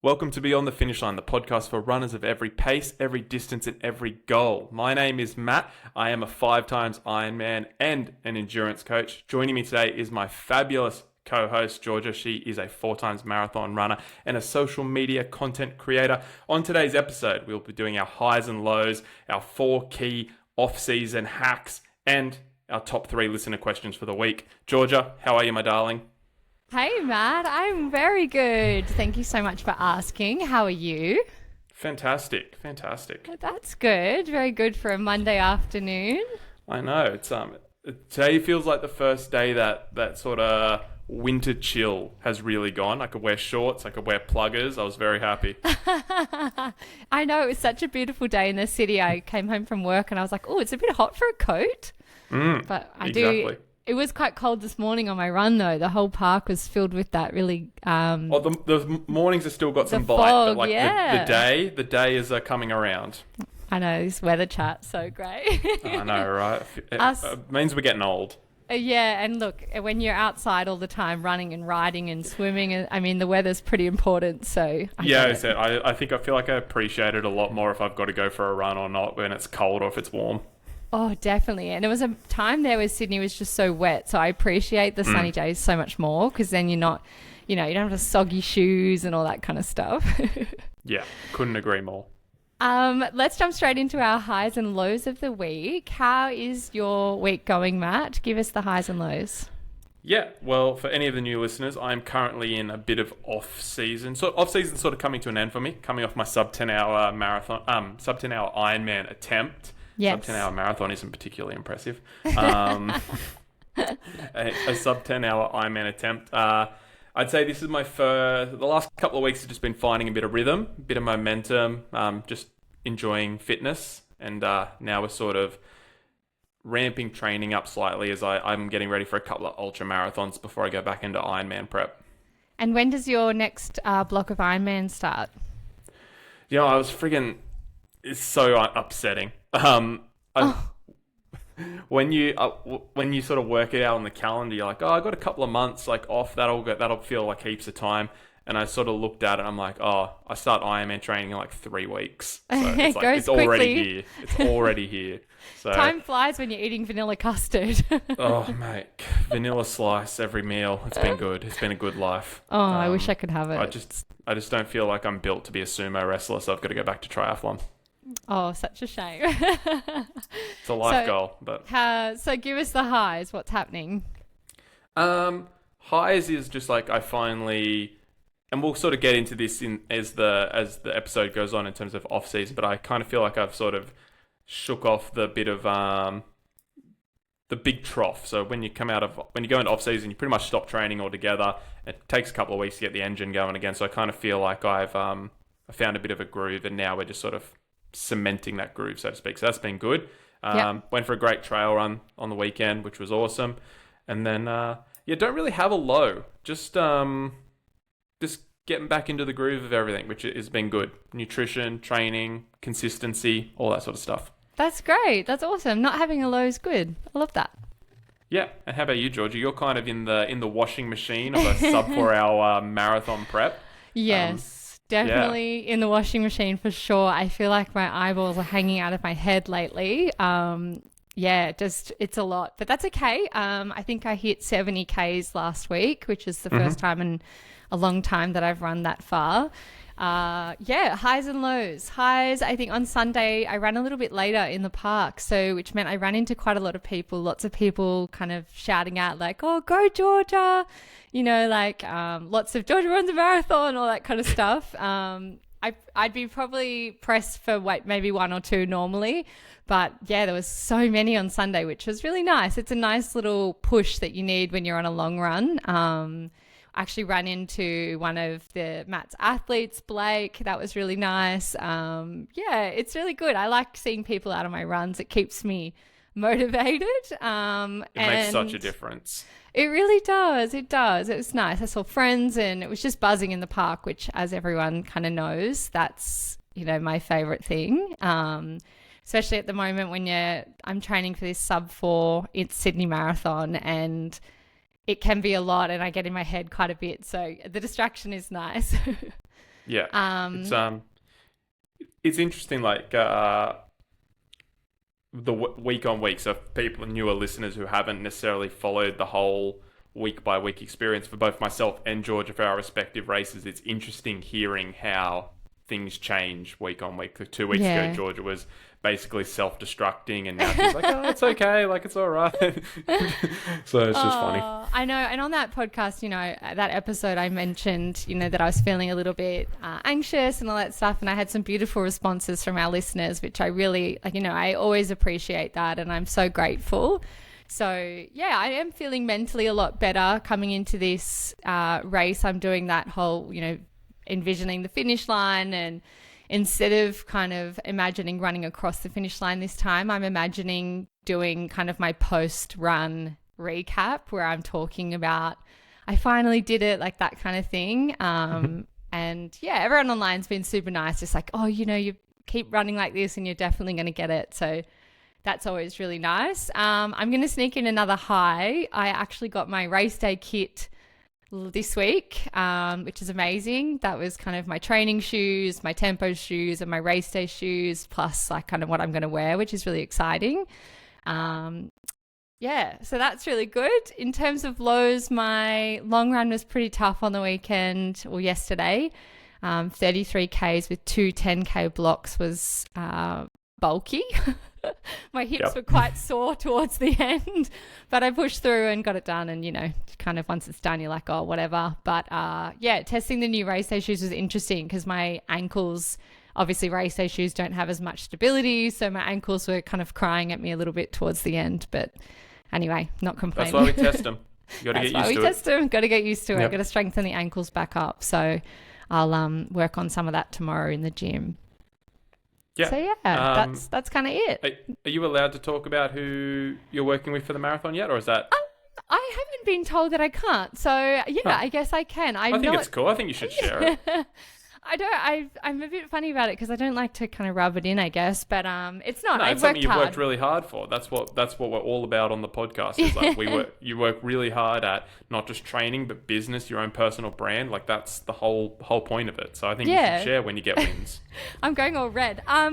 Welcome to Beyond the Finish Line, the podcast for runners of every pace, every distance, and every goal. My name is Matt. I am a 5 times Ironman and an endurance coach. Joining me today is my fabulous co-host, Georgia. She is a 4 times marathon runner and a social media content creator. On today's episode, we'll be doing our highs and lows, our 4 key off-season hacks, and our top 3 listener questions for the week. Georgia, how are you, my darling? Hey Matt, I'm very good. Thank you so much for asking. How are you? Fantastic. That's good. Very good for a Monday afternoon. I know. It's today feels like the first day that sort of winter chill has really gone. I could wear shorts, I could wear pluggers. I was very happy. I know, it was such a beautiful day in the city. I came home from work and I was like, oh, it's a bit hot for a coat. But exactly. It was quite cold this morning on my run, though. The whole park was filled with that really... the mornings have still got some bite, fog, but like yeah. the day is coming around. I know, this weather chart's so great. I know, right? It means we're getting old. Yeah, and look, when you're outside all the time running and riding and swimming, I mean, the weather's pretty important, so... I think I feel like I appreciate it a lot more if I've got to go for a run or not when it's cold or if it's warm. Oh, definitely. And there was a time there where Sydney was just so wet. So I appreciate the sunny days so much more because then you're not, you don't have to soggy shoes and all that kind of stuff. Yeah, couldn't agree more. Let's jump straight into our highs and lows of the week. How is your week going, Matt? Give us the highs and lows. Yeah, well, for any of the new listeners, I'm currently in a bit of off-season. So off-season sort of coming to an end for me, coming off my sub-10-hour marathon, sub-10-hour Ironman attempt. Yes. Sub-10-hour marathon isn't particularly impressive. A sub-10-hour Ironman attempt. I'd say this is the last couple of weeks have just been finding a bit of rhythm, a bit of momentum, just enjoying fitness. And now we're sort of ramping training up slightly as I'm getting ready for a couple of ultra marathons before I go back into Ironman prep. And when does your next block of Ironman start? It's so upsetting. When you sort of work it out on the calendar, you're like, oh, I got a couple of months like off. That'll feel like heaps of time. And I sort of looked at it. And I'm like, oh, I start Ironman training in like 3 weeks. So it's like it's already here. It's already here. So time flies when you're eating vanilla custard. Oh mate, vanilla slice every meal. It's been good. It's been a good life. Oh, I wish I could have it. I just don't feel like I'm built to be a sumo wrestler, so I've got to go back to triathlon. Oh, such a shame. It's a life goal, but so give us the highs. What's happening? Highs is just like I finally, and we'll sort of get into this as the episode goes on in terms of off season, but I kind of feel like I've sort of shook off the bit of the big trough. So when you go into off season, you pretty much stop training altogether. It takes a couple of weeks to get the engine going again. So I kind of feel like I found a bit of a groove, and now we're just sort of cementing that groove, so to speak. So that's been good. Went for a great trail run on the weekend, which was awesome. And then don't really have a low, just getting back into the groove of everything, which has been good. Nutrition, training, consistency, all that sort of stuff. That's great. That's awesome. Not having a low is good. I love that. Yeah. And how about you, Georgia? You're kind of in the washing machine of a sub 4 hour marathon prep. Yes. Definitely in the washing machine for sure. I feel like my eyeballs are hanging out of my head lately. It's a lot, but that's okay. I think I hit 70 Ks last week, which is the first time in a long time that I've run that far. Highs and lows. Highs, I think on Sunday I ran a little bit later in the park, which meant I ran into quite a lot of people, lots of people kind of shouting out like, oh, go Georgia, lots of Georgia runs a marathon, all that kind of stuff. I'd be probably pressed for maybe 1 or 2 normally, but yeah, there was so many on Sunday, which was really nice. It's a nice little push that you need when you're on a long run. Actually ran into one of Matt's athletes, Blake. That was really nice. It's really good. I like seeing people out on my runs. It keeps me motivated. It makes such a difference. It really does. It does. It was nice. I saw friends and it was just buzzing in the park, which, as everyone kind of knows, that's, my favorite thing. Especially at the moment when I'm training for this sub 4 Sydney Marathon, and it can be a lot and I get in my head quite a bit. So the distraction is nice. Yeah. It's interesting, like week on week. So for people, newer listeners who haven't necessarily followed the whole week by week experience for both myself and Georgia for our respective races, it's interesting hearing how things change week on week. 2 weeks ago, Georgia was basically self-destructing, and now she's like, oh, it's okay, like it's all right. So it's just funny. I know. And on that podcast, that episode, I mentioned, that I was feeling a little bit anxious and all that stuff. And I had some beautiful responses from our listeners, which I really, I always appreciate that. And I'm so grateful. So, yeah, I am feeling mentally a lot better coming into this race. I'm doing that whole, envisioning the finish line, and instead of kind of imagining running across the finish line this time, I'm imagining doing kind of my post-run recap where I'm talking about, I finally did it, like that kind of thing. And yeah, everyone online's been super nice. Just like, oh, you keep running like this and you're definitely going to get it. So that's always really nice. I'm going to sneak in another high. I actually got my race day kit this week, which is amazing. That was kind of my training shoes, my tempo shoes, and my race day shoes, plus like kind of what I'm going to wear, which is really exciting. Yeah, so that's really good. In terms of lows, my long run was pretty tough on the weekend or yesterday. 33 Ks with two 10K blocks was bulky. My hips were quite sore towards the end, but I pushed through and got it done. And, kind of once it's done, you're like, oh, whatever. But yeah, testing the new race day shoes was interesting because my ankles, obviously race day shoes don't have as much stability. So my ankles were kind of crying at me a little bit towards the end. But anyway, not complaining. That's why we test them. You got to get used to it. That's why we test them. Got to get used to it. Got to strengthen the ankles back up. So I'll work on some of that tomorrow in the gym. Yeah. So yeah, that's kind of it. Are you allowed to talk about who you're working with for the marathon yet, or is that? I haven't been told that I can't. So yeah, I guess I can. I think it's cool. I think you should share it. I'm a bit funny about it because I don't like to kind of rub it in, I guess. But it's not. No, it's something you've worked really hard for. That's what we're all about on the podcast. Is like you work really hard at not just training but business, your own personal brand. Like that's the whole point of it. So I think you should share when you get wins. I'm going all red. Yeah,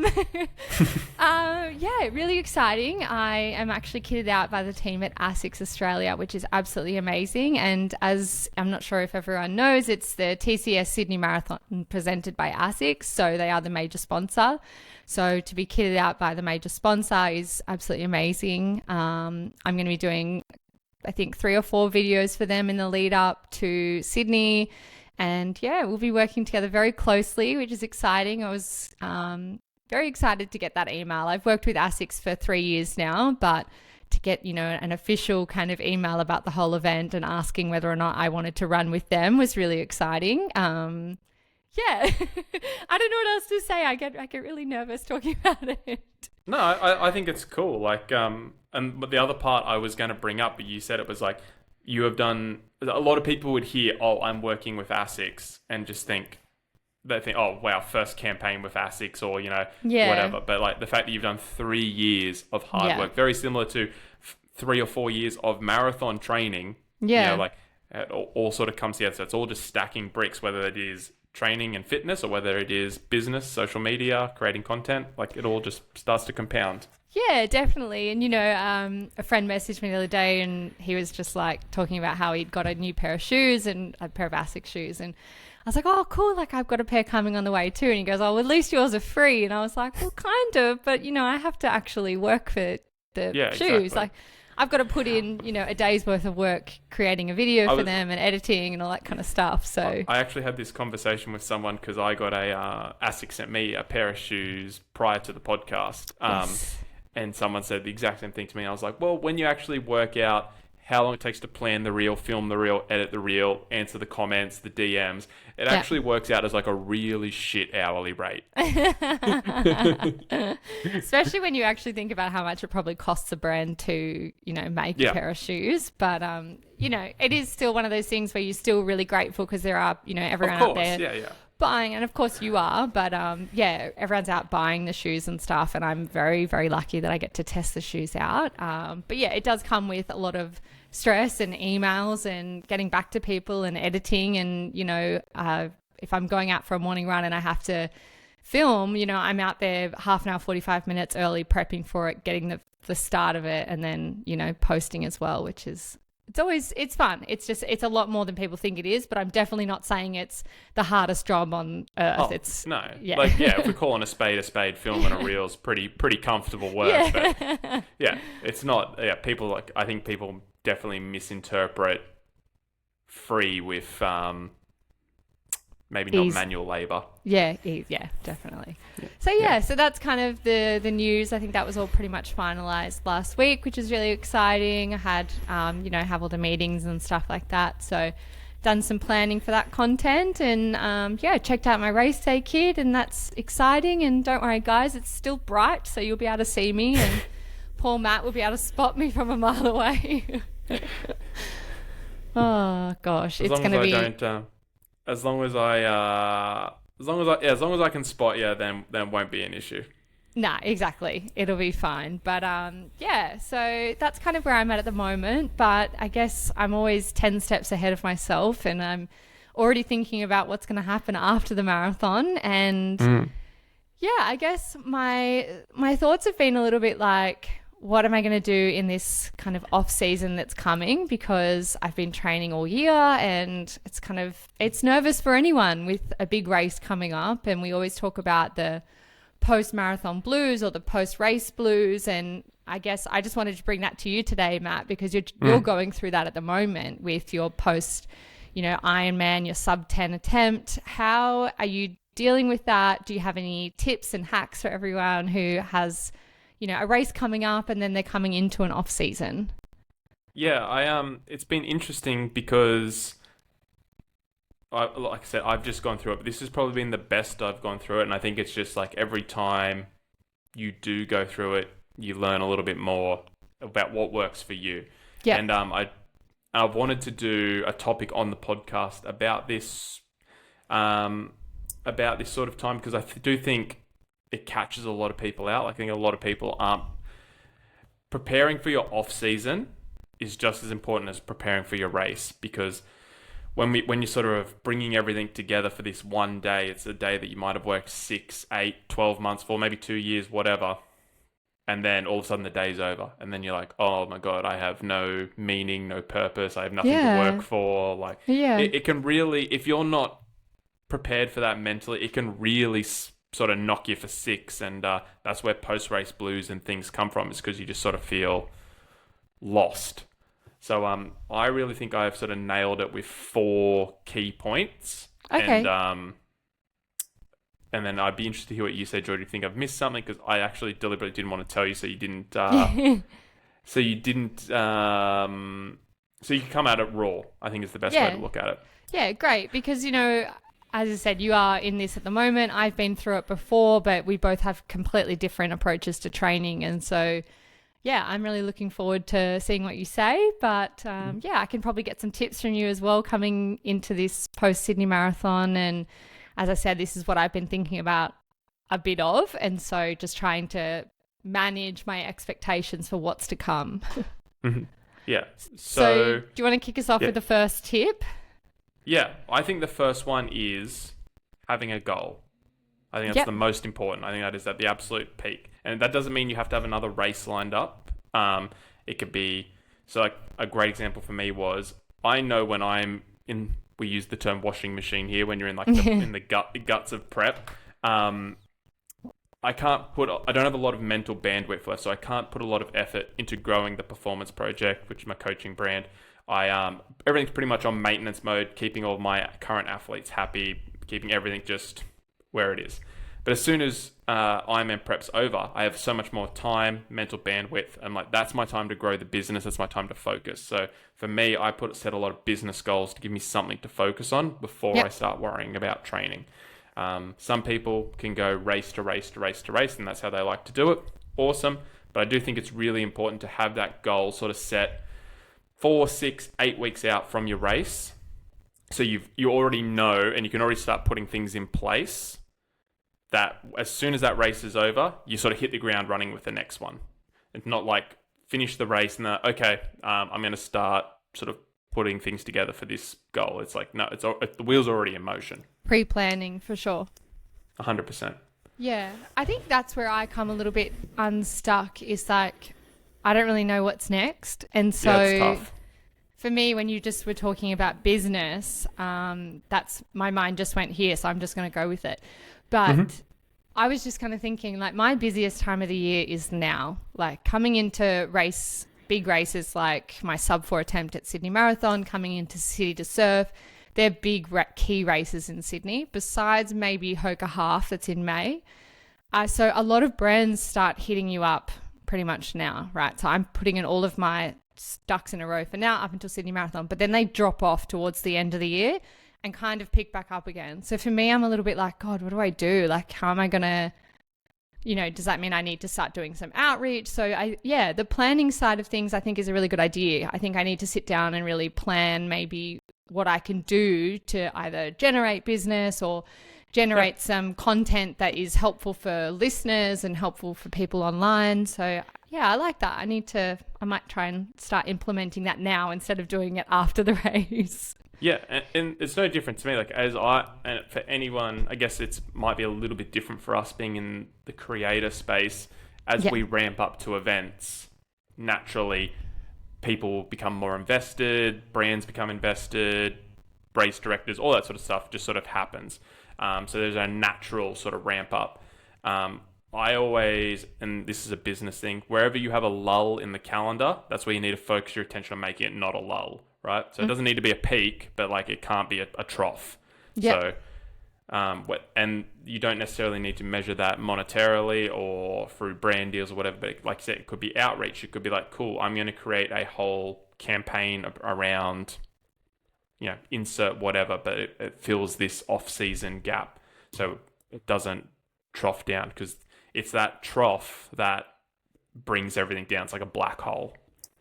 really exciting. I am actually kitted out by the team at ASICS Australia, which is absolutely amazing. And as I'm not sure if everyone knows, it's the TCS Sydney Marathon presented by ASICS, so they are the major sponsor. So to be kitted out by the major sponsor is absolutely amazing. I'm going to be doing, I think, 3 or 4 videos for them in the lead up to Sydney. And yeah, we'll be working together very closely, which is exciting. I was very excited to get that email. I've worked with ASICS for 3 years now, but to get, an official kind of email about the whole event and asking whether or not I wanted to run with them was really exciting. Yeah, I don't know what else to say. I get really nervous talking about it. No, I think it's cool. Like, but the other part I was going to bring up, but you said it was like you have done. A lot of people would hear, "Oh, I'm working with ASICS," and just think, "Oh, wow, first campaign with ASICS," or whatever. But like the fact that you've done 3 years of hard work, very similar to 3 or 4 years of marathon training. Yeah, like it all sort of comes together. So it's all just stacking bricks, whether it is training and fitness or whether it is business, social media, creating content. Like it all just starts to compound. Yeah, definitely. And, a friend messaged me the other day and he was just like talking about how he'd got a new pair of shoes and a pair of ASICS shoes. And I was like, oh, cool. Like I've got a pair coming on the way too. And he goes, oh, well, at least yours are free. And I was like, well, kind of. But, I have to actually work for the shoes. Exactly. Like I've got to put in, a day's worth of work creating a video for them and editing and all that kind of stuff. So I actually had this conversation with someone because I got ASICS sent me a pair of shoes prior to the podcast. Yes. And someone said the exact same thing to me. I was like, well, when you actually work out how long it takes to plan the reel, film the reel, edit the reel, answer the comments, the DMs, it actually works out as like a really shit hourly rate. Especially when you actually think about how much it probably costs a brand to, make a pair of shoes. But, it is still one of those things where you're still really grateful because there are, everyone out there buying, and of course you are, but everyone's out buying the shoes and stuff, and I'm very, very lucky that I get to test the shoes out. But yeah, it does come with a lot of stress and emails and getting back to people and editing, and if I'm going out for a morning run and I have to film, I'm out there half an hour, 45 minutes early prepping for it, getting the start of it, and then, posting as well, which is, it's fun. It's a lot more than people think it is, but I'm definitely not saying it's the hardest job on earth. Oh, it's no. yeah. If we're calling a spade, filming a reel's pretty comfortable work. Yeah. But it's not, people I think people definitely misinterpret free with, maybe not manual labor. Yeah, definitely. Yeah. So that's kind of the news. I think that was all pretty much finalized last week, which is really exciting. I had, have all the meetings and stuff like that. So done some planning for that content and, checked out my race day kit, and that's exciting. And don't worry, guys, it's still bright, so you'll be able to see me, and poor Matt will be able to spot me from a mile away. Oh gosh, it's going to be... As long as I can spot you, then won't be an issue. Nah, exactly. It'll be fine. But so that's kind of where I'm at the moment. But I guess I'm always 10 steps ahead of myself, and I'm already thinking about what's going to happen after the marathon. And I guess my thoughts have been a little bit like, what am I going to do in this kind of off season that's coming? Because I've been training all year, and it's nervous for anyone with a big race coming up. And we always talk about the post-marathon blues or the post-race blues. And I guess I just wanted to bring that to you today, Matt, because you're going through that at the moment with your post, Ironman, your sub 10 attempt. How are you dealing with that? Do you have any tips and hacks for everyone who has a race coming up and then they're coming into an off season? Yeah, it's been interesting because like I said, I've just gone through it, but this has probably been the best I've gone through it. And I think it's just like every time you do go through it, you learn a little bit more about what works for you. Yeah. And I've wanted to do a topic on the podcast about this sort of time, because I do think it catches a lot of people out. I think a lot of people aren't preparing for your off season is just as important as preparing for your race, because when you're sort of bringing everything together for this one day, it's a day that you might have worked 6, 8, 12 months for, maybe 2 years, whatever. And then all of a sudden the day's over. And then you're like, oh my God, I have no meaning, no purpose. I have nothing to work for. It can really, if you're not prepared for that mentally, it can really sort of knock you for 6. And that's where post-race blues and things come from, is because you just sort of feel lost. So I really think I've sort of nailed it with 4 key points. Okay. And then I'd be interested to hear what you say, George. Do you think I've missed something? Because I actually deliberately didn't want to tell you, so you didn't. So you can come at it raw, I think is the best way to look at it. Yeah, great. Because, as I said, you are in this at the moment. I've been through it before, but we both have completely different approaches to training. And so, I'm really looking forward to seeing what you say. But, I can probably get some tips from you as well coming into this post-Sydney Marathon. And as I said, this is what I've been thinking about a bit of. And so just trying to manage my expectations for what's to come. Mm-hmm. Yeah. So do you want to kick us off with the first tip? Yeah, I think the first one is having a goal. I think that's the most important. I think that is at the absolute peak. And that doesn't mean you have to have another race lined up. It could be, so like a great example for me was, I know when I'm in, we use the term washing machine here, when you're in like in the guts of prep. I don't have a lot of mental bandwidth left, so I can't put a lot of effort into growing the performance project, which is my coaching brand. Everything's pretty much on maintenance mode, keeping all of my current athletes happy, keeping everything just where it is. But as soon as Ironman prep's over, I have so much more time, mental bandwidth. I'm like, that's my time to grow the business. That's my time to focus. So for me, I set a lot of business goals to give me something to focus on before I start worrying about training. Some people can go race to race to race to race, and that's how they like to do it. Awesome. But I do think it's really important to have that goal sort of set 4, 6, 8 weeks out from your race. So you already know, and you can already start putting things in place that as soon as that race is over, you sort of hit the ground running with the next one. It's not like finish the race and I'm going to start sort of putting things together for this goal. It's like, no, the wheel's already in motion. Pre-planning for sure. 100%. Yeah, I think that's where I come a little bit unstuck, is like, I don't really know what's next. And so it's tough. For me, when you just were talking about business, that's, my mind just went here, so I'm just going to go with it. But I was just kind of thinking, like, my busiest time of the year is now. Like, coming into big races like my sub-4 attempt at Sydney Marathon, coming into City to Surf, they're big key races in Sydney, besides maybe Hoka Half that's in May. So a lot of brands start hitting you up pretty much now, right? So I'm putting in all of my ducks in a row for now up until Sydney Marathon, but then they drop off towards the end of the year and kind of pick back up again. So for me, I'm a little bit like, God, what do I do? Like, how am I going to, does that mean I need to start doing some outreach? So the planning side of things I think is a really good idea. I think I need to sit down and really plan maybe what I can do to either generate business or generate some content that is helpful for listeners and helpful for people online. So I like that. I might try and start implementing that now instead of doing it after the race. Yeah, and it's no different to me. Like, and for anyone, I guess it might be a little bit different for us being in the creator space. As we ramp up to events, naturally, people become more invested, brands become invested, race directors, all that sort of stuff just sort of happens. So there's a natural sort of ramp up. I always, and this is a business thing, wherever you have a lull in the calendar, that's where you need to focus your attention on making it not a lull, right? So it doesn't need to be a peak, but like it can't be a trough. So, and you don't necessarily need to measure that monetarily or through brand deals or whatever, but like you said, it could be outreach. It could be like, cool, I'm going to create a whole campaign around, insert whatever, but it fills this off-season gap. So it doesn't trough down, because it's that trough that brings everything down. It's like a black hole.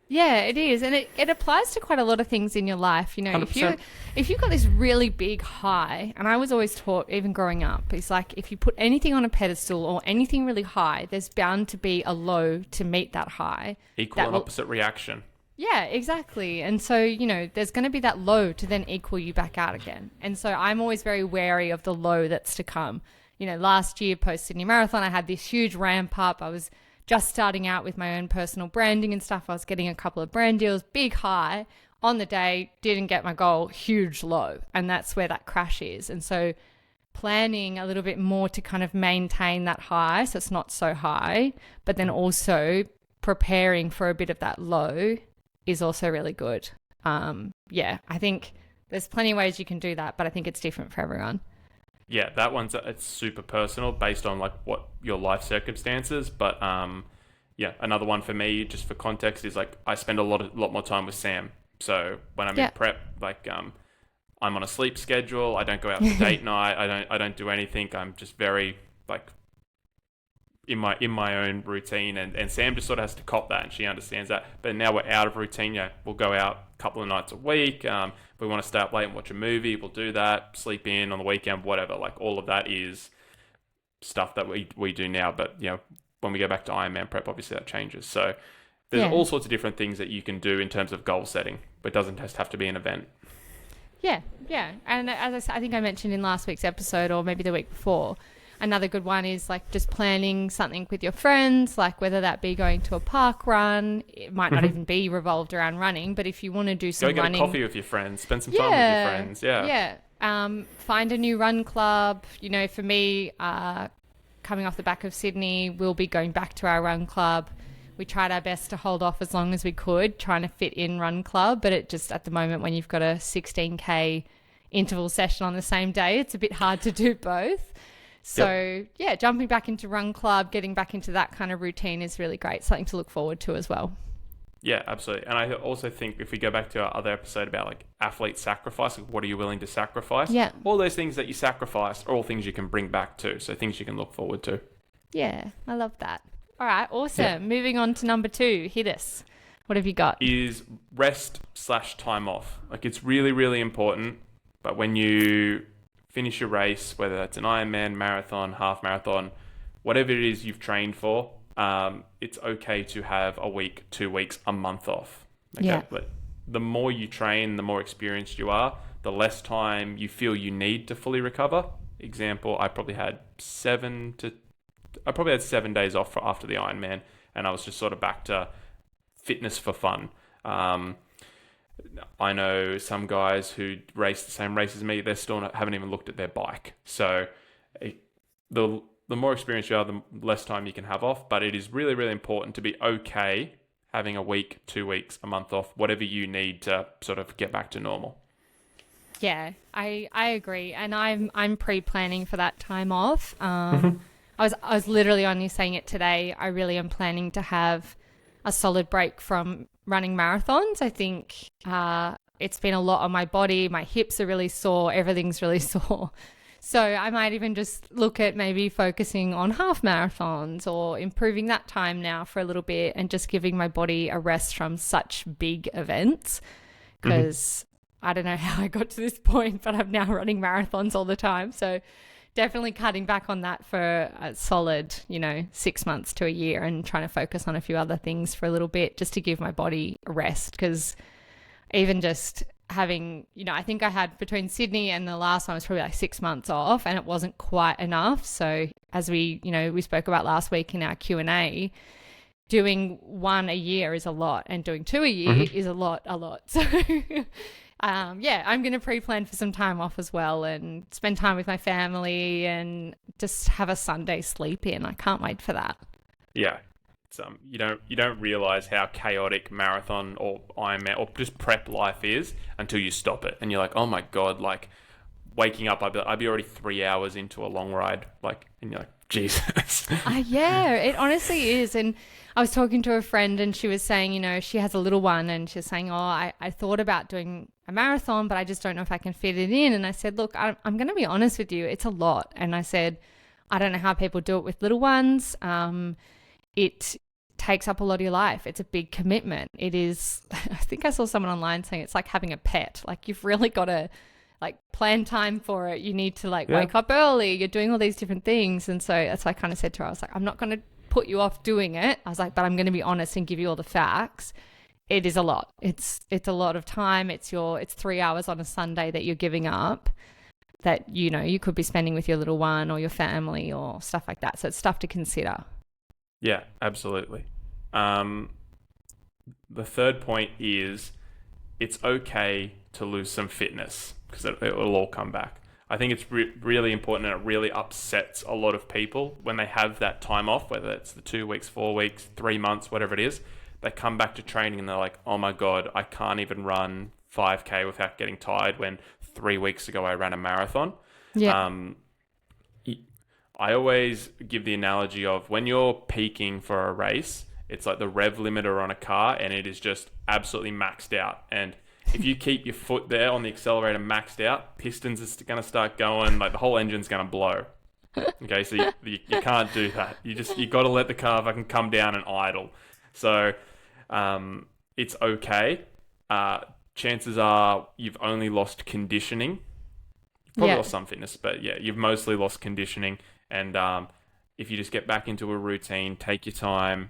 Yeah, it is. And it applies to quite a lot of things in your life. 100%. If you've got this really big high, and I was always taught, even growing up, it's like if you put anything on a pedestal or anything really high, there's bound to be a low to meet that high. Equal and opposite reaction. Yeah, exactly. And so, there's going to be that low to then equal you back out again. And so I'm always very wary of the low that's to come. Last year post Sydney Marathon, I had this huge ramp up. I was just starting out with my own personal branding and stuff. I was getting a couple of brand deals, big high. On the day, didn't get my goal, huge low. And that's where that crash is. And so planning a little bit more to kind of maintain that high so it's not so high, but then also preparing for a bit of that low is also really good. I think there's plenty of ways you can do that, but I think it's different for everyone. Yeah, that one's it's super personal based on like what your life circumstances. But another one for me, just for context, is like I spend a lot more time with Sam. So when I'm in prep, like I'm on a sleep schedule. I don't go out for date night. I don't do anything. I'm just very like in my own routine, and Sam just sort of has to cop that, and she understands that. But now we're out of routine. We'll go out a couple of nights a week. If we want to stay up late and watch a movie, we'll do that. Sleep in on the weekend, whatever. Like all of that is stuff that we do now. But when we go back to Ironman prep, obviously that changes. So there's all sorts of different things that you can do in terms of goal setting, but it doesn't just have to be an event. Yeah. And as I said, I think I mentioned in last week's episode, or maybe the week before, another good one is like just planning something with your friends, like whether that be going to a park run. It might not even be revolved around running, but if you want to do some running. Go get a coffee with your friends, spend some time with your friends. Yeah. Find a new run club. For me, coming off the back of Sydney, we'll be going back to our run club. We tried our best to hold off as long as we could, trying to fit in run club, but it just, at the moment, when you've got a 16K interval session on the same day, it's a bit hard to do both. So jumping back into run club, getting back into that kind of routine is really great. Something to look forward to as well. Yeah, absolutely. And I also think if we go back to our other episode about like athlete sacrifice, like what are you willing to sacrifice? Yeah. All those things that you sacrifice are all things you can bring back to. So things you can look forward to. Yeah, I love that. All right, awesome. Yeah. Moving on to number 2, hit us. What have you got? Is rest/time off. Like it's really, really important. But when you finish your race, whether that's an Ironman, marathon, half marathon, whatever it is you've trained for, it's okay to have a week, 2 weeks, a month off. Okay? Yeah. But the more you train, the more experienced you are, the less time you feel you need to fully recover. Example, I probably had 7 days off after the Ironman, and I was just sort of back to fitness for fun. I know some guys who race the same race as me, they still haven't even looked at their bike. So the more experienced you are, the less time you can have off. But it is really, really important to be okay having a week, 2 weeks, a month off, whatever you need to sort of get back to normal. Yeah, I agree, and I'm pre-planning for that time off. I was literally only saying it today. I really am planning to have a solid break from running marathons. I think it's been a lot on my body. My hips are really sore. Everything's really sore. So I might even just look at maybe focusing on half marathons or improving that time now for a little bit and just giving my body a rest from such big events, because I don't know how I got to this point, but I'm now running marathons all the time. So definitely cutting back on that for a solid, 6 months to a year, and trying to focus on a few other things for a little bit just to give my body a rest. Because even just having, I think I had between Sydney and the last one was probably like 6 months off, and it wasn't quite enough. So as we spoke about last week in our Q&A, doing 1 a year is a lot, and doing 2 a year is a lot. So I'm going to pre-plan for some time off as well, and spend time with my family and just have a Sunday sleep in. I can't wait for that. Yeah. It's, you don't realize how chaotic marathon or Ironman or just prep life is until you stop it. And you're like, oh my God, like waking up, I'd be already 3 hours into a long ride. And you're like, Jesus. Yeah, it honestly is. And I was talking to a friend, and she was saying, she has a little one, and she's saying, I thought about doing a marathon, but I just don't know if I can fit it in. And I said, look, I'm going to be honest with you. It's a lot. And I said, I don't know how people do it with little ones. It takes up a lot of your life. It's a big commitment. It is, I think I saw someone online saying it's like having a pet. Like, you've really got to plan time for it. You need to wake up early. You're doing all these different things. And so that's why I kind of said to her, I was like, I'm not going to put you off doing it. I was like, but I'm going to be honest and give you all the facts. It is a lot. It's a lot of time. It's 3 hours on a Sunday that you're giving up, that, you could be spending with your little one or your family or stuff like that. So it's stuff to consider. Yeah, absolutely. The third point is it's okay to lose some fitness, because it will all come back. I think it's really important, and it really upsets a lot of people when they have that time off, whether it's the 2 weeks, 4 weeks, 3 months, whatever it is. They come back to training and they're like, oh my God, I can't even run 5K without getting tired, when 3 weeks ago I ran a marathon. Yeah. I always give the analogy of when you're peaking for a race, it's like the rev limiter on a car, and it is just absolutely maxed out. And if you keep your foot there on the accelerator maxed out, pistons are going to start going, like the whole engine's going to blow. Okay, so you can't do that. You got to let the car fucking come down and idle. So it's okay. Chances are you've only lost conditioning. Probably lost some fitness, but yeah, you've mostly lost conditioning. And if you just get back into a routine, take your time,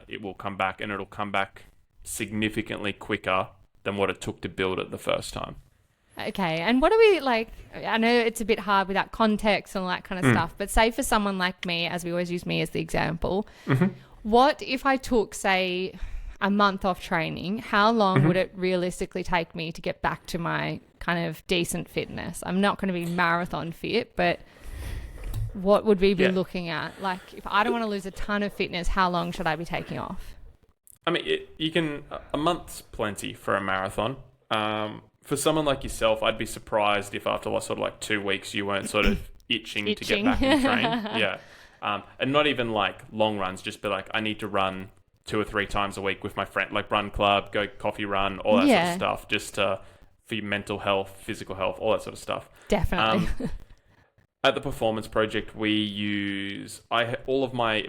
it will come back, and it'll come back significantly quicker than what it took to build it the first time. Okay, and what are we like? I know it's a bit hard without context and all that kind of stuff, but say for someone like me, as we always use me as the example, what if I took, say, a month off training? How long would it realistically take me to get back to my kind of decent fitness? I'm not going to be marathon fit, but what would we be looking at? Like, if I don't want to lose a ton of fitness, how long should I be taking off? I mean, a month's plenty for a marathon. For someone like yourself, I'd be surprised if after sort of like 2 weeks you weren't sort of itching to get back and train. Yeah. And not even like long runs, just be like, I need to run 2 or 3 times a week with my friend, like run club, go coffee run, all that sort of stuff, just for your mental health, physical health, all that sort of stuff. Definitely. At the Performance Project, we use all of my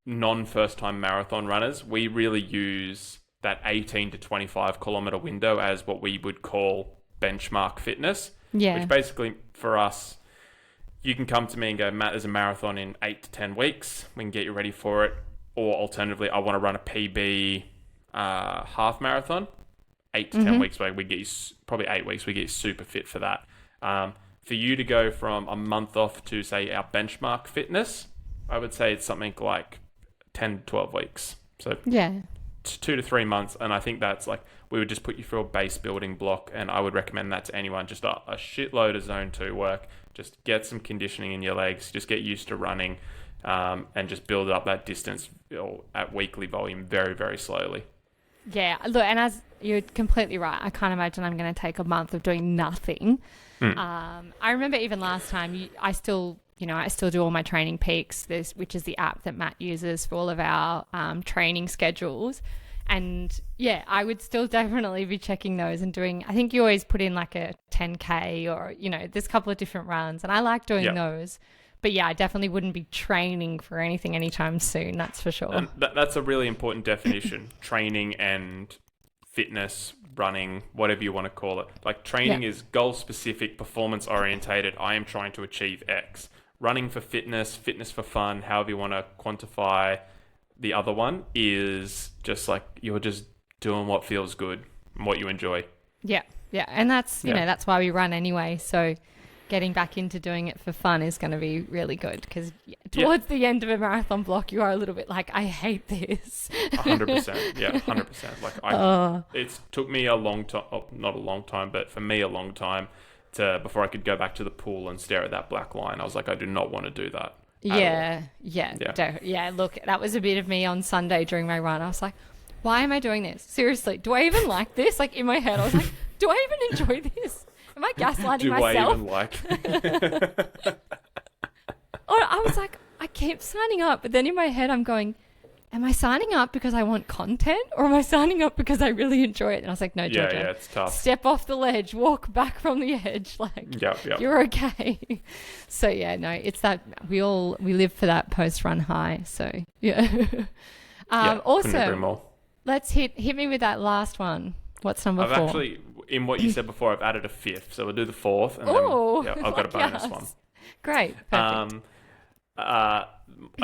non-first time marathon runners. We really use that 18 to 25 kilometer window as what we would call benchmark fitness. Yeah. Which basically for us, you can come to me and go, Matt, there's a marathon in 8 to 10 weeks. We can get you ready for it. Or alternatively, I want to run a PB half marathon. 8 to 10 weeks, where we get you, probably 8 weeks, we get you super fit for that. For you to go from a month off to, say, our benchmark fitness, I would say it's something like 10 to 12 weeks. So 2 to 3 months. And I think that's like, we would just put you through a base building block. And I would recommend that to anyone. Just a shitload of zone 2 work. Just get some conditioning in your legs. Just get used to running, and just build up that distance at weekly volume very, very slowly. Yeah, look, and as you're completely right, I can't imagine I'm going to take a month of doing nothing. I remember even last time, I still do all my Training Peaks, which is the app that Matt uses for all of our training schedules. And yeah, I would still definitely be checking those and doing, I think you always put in like a 10K or, there's a couple of different runs, and I like doing those. But yeah, I definitely wouldn't be training for anything anytime soon, that's for sure. And that's a really important definition. Training and fitness, running, whatever you want to call it. Like training is goal-specific, performance-orientated. I am trying to achieve X. Running for fitness, fitness for fun, however you want to quantify the other one, is just like you're just doing what feels good and what you enjoy. Yeah. And that's, that's why we run anyway. So getting back into doing it for fun is going to be really good, because towards the end of a marathon block, you are a little bit like, I hate this. 100%. Yeah, 100%. Like it's took me a long time, not a long time, but for me a long time before I could go back to the pool and stare at that black line. I was like, I do not want to do that. Yeah. Look, that was a bit of me on Sunday during my run. I was like, why am I doing this? Seriously, do I even like this? Like in my head, I was like, do I even enjoy this? Am I gaslighting myself? Do I even like? Or I was like, I keep signing up, but then in my head I'm going, am I signing up because I want content, or am I signing up because I really enjoy it? And I was like, no, Georgia, it's tough. Step off the ledge, walk back from the edge. Like, you're okay. So yeah, no, it's that we live for that post-run high. So yeah. Also, let's hit me with that last one. What's number 4? I've actually, in what you said before, I've added a 5th. So we'll do the 4th, and then I've got a bonus one. Great. Perfect. I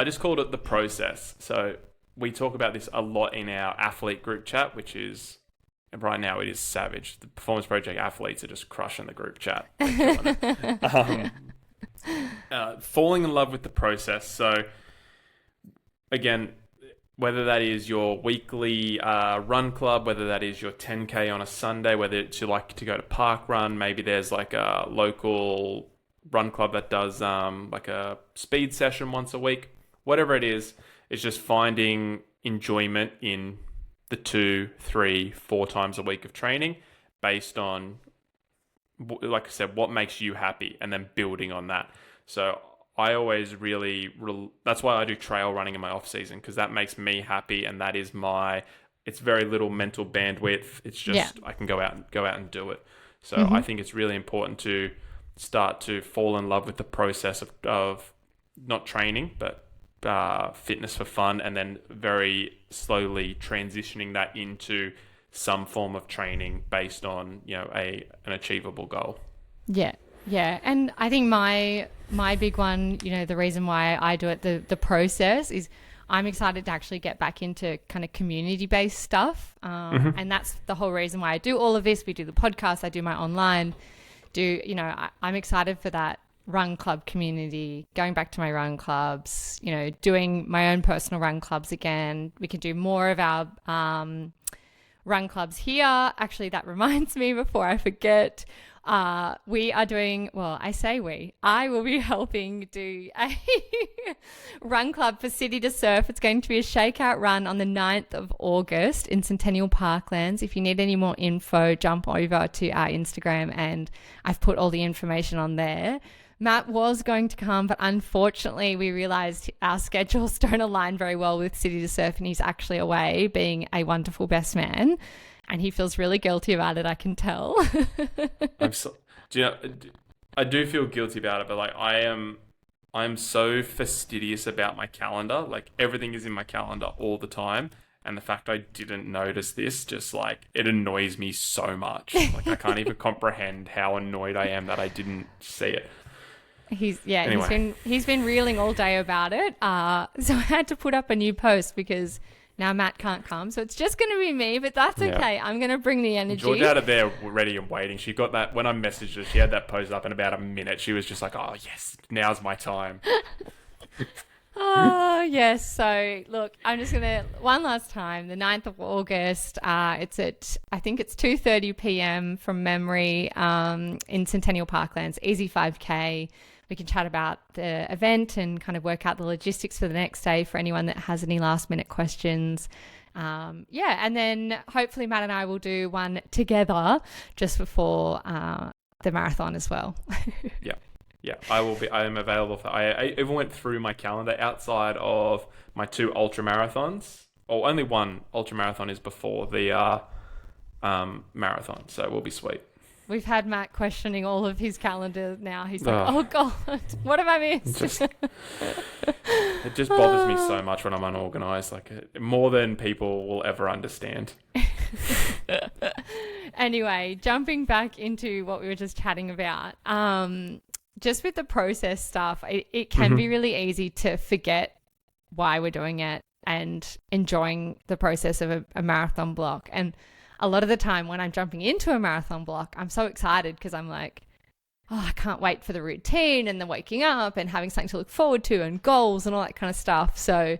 just called it the process. So we talk about this a lot in our athlete group chat, which is, right now it is savage. The Performance Project athletes are just crushing the group chat. Falling in love with the process. So again, whether that is your weekly run club, whether that is your 10K on a Sunday, whether it's you like to go to park run, maybe there's like a local run club that does like a speed session once a week, whatever it is, it's just finding enjoyment in the 2, 3, 4 times a week of training based on, like I said, what makes you happy, and then building on that. So I always that's why I do trail running in my off season, because that makes me happy, and that is it's very little mental bandwidth. It's just I can go out and do it. So I think it's really important to start to fall in love with the process of not training, but fitness for fun, and then very slowly transitioning that into some form of training based on an achievable goal. Yeah, and I think my big one, the reason why I do it, the process is I'm excited to actually get back into kind of community-based stuff, and that's the whole reason why I do all of this. We do the podcast, I do my online, I'm excited for that run club community, going back to my run clubs, doing my own personal run clubs again. We can do more of our run clubs here. Actually, that reminds me, before I forget, we are doing, I will be helping do a run club for City to Surf. It's going to be a shakeout run on the 9th of August in Centennial Parklands. If you need any more info, jump over to our Instagram, and I've put all the information on there. Matt was going to come, but unfortunately we realised our schedules don't align very well with City to Surf, and he's actually away being a wonderful best man, and he feels really guilty about it, I can tell. I do feel guilty about it, but like I'm so fastidious about my calendar. Like everything is in my calendar all the time. And the fact I didn't notice this, just like, it annoys me so much. Like I can't even comprehend how annoyed I am that I didn't see it. He's been reeling all day about it. So I had to put up a new post because Now Matt can't come, so it's just going to be me, but that's okay. I'm going to bring the energy. Georgia out of there ready and waiting. She got that, when I messaged her, she had that posed up in about a minute. She was just like, oh, yes, now's my time. Oh, yes. So, look, I'm just going to, one last time, the 9th of August, it's at, I think it's 2:30 p.m. from memory in Centennial Parklands, easy 5K. We can chat about the event and kind of work out the logistics for the next day for anyone that has any last minute questions. And then hopefully Matt and I will do one together just before the marathon as well. Yeah, I am available for, I even went through my calendar outside of my 2 ultra marathons, or only one ultra marathon is before the marathon, so it will be sweet. We've had Matt questioning all of his calendar now. He's like, oh God, what have I missed? It just bothers me so much when I'm unorganized, more than people will ever understand. Anyway, jumping back into what we were just chatting about, just with the process stuff, it can be really easy to forget why we're doing it and enjoying the process of a marathon block. And a lot of the time when I'm jumping into a marathon block, I'm so excited because I'm like, oh, I can't wait for the routine and the waking up and having something to look forward to and goals and all that kind of stuff. So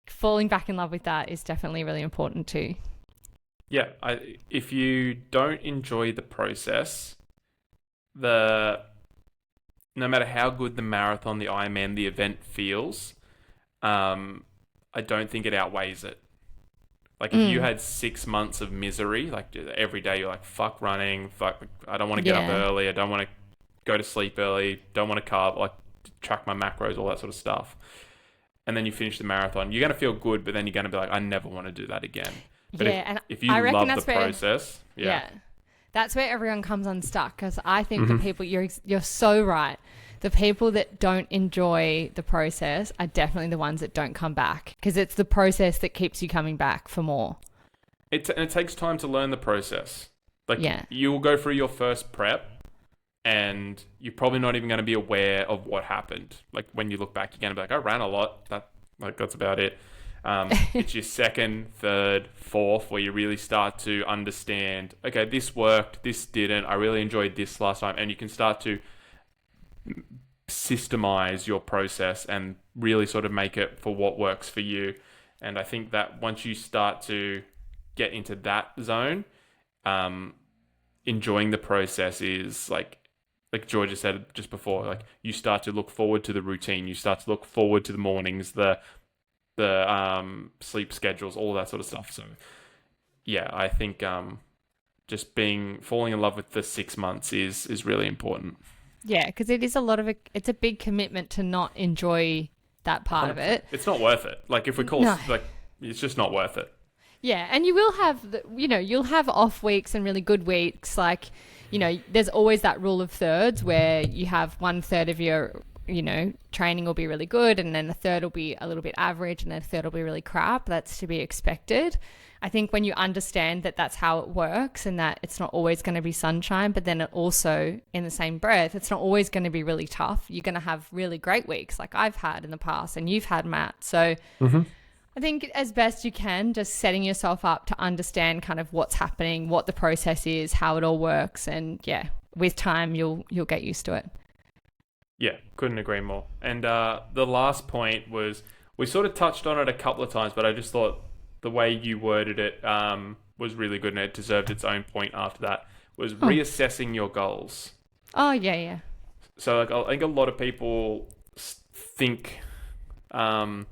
falling back in love with that is definitely really important too. Yeah, if you don't enjoy the process, no matter how good the marathon, the Ironman, the event feels, I don't think it outweighs it. Like if you had 6 months of misery, like every day you're like, fuck running, fuck, I don't want to get up early, I don't want to go to sleep early, don't want to carb, like track my macros, all that sort of stuff. And then you finish the marathon, you're going to feel good, but then you're going to be like, I never want to do that again. But if you love the process, that's where everyone comes unstuck, because I think the people, you're so right. The people that don't enjoy the process are definitely the ones that don't come back, because it's the process that keeps you coming back for more. And it takes time to learn the process. You will go through your first prep and you're probably not even going to be aware of what happened. Like when you look back, you're going to be like, I ran a lot. That's about it. It's your second, third, fourth where you really start to understand, okay, this worked, this didn't. I really enjoyed this last time. And you can start to systemize your process and really sort of make it for what works for you. And I think that once you start to get into that zone, enjoying the process is like Georgia said just before, like you start to look forward to the routine, you start to look forward to the mornings, the sleep schedules, all that sort of stuff. So yeah, I think just falling in love with the 6 months is really important. Yeah, because it is it's a big commitment to not enjoy that part of it. It's not worth it. Like if we call it's just not worth it. Yeah, and you will have you'll have off weeks and really good weeks. Like, there's always that rule of thirds where you have 1/3 of your training will be really good, and then a third will be a little bit average, and then a third will be really crap. That's to be expected. I think when you understand that that's how it works and that it's not always going to be sunshine, but then it also, in the same breath, it's not always going to be really tough. You're going to have really great weeks like I've had in the past and you've had, Matt. So I think as best you can, just setting yourself up to understand kind of what's happening, what the process is, how it all works. And yeah, with time, you'll get used to it. Yeah, couldn't agree more. And the last point was, we sort of touched on it a couple of times, but I just thought the way you worded it was really good, and it deserved its own point after that, was reassessing your goals. Oh, yeah. So I think a lot of people think, I'm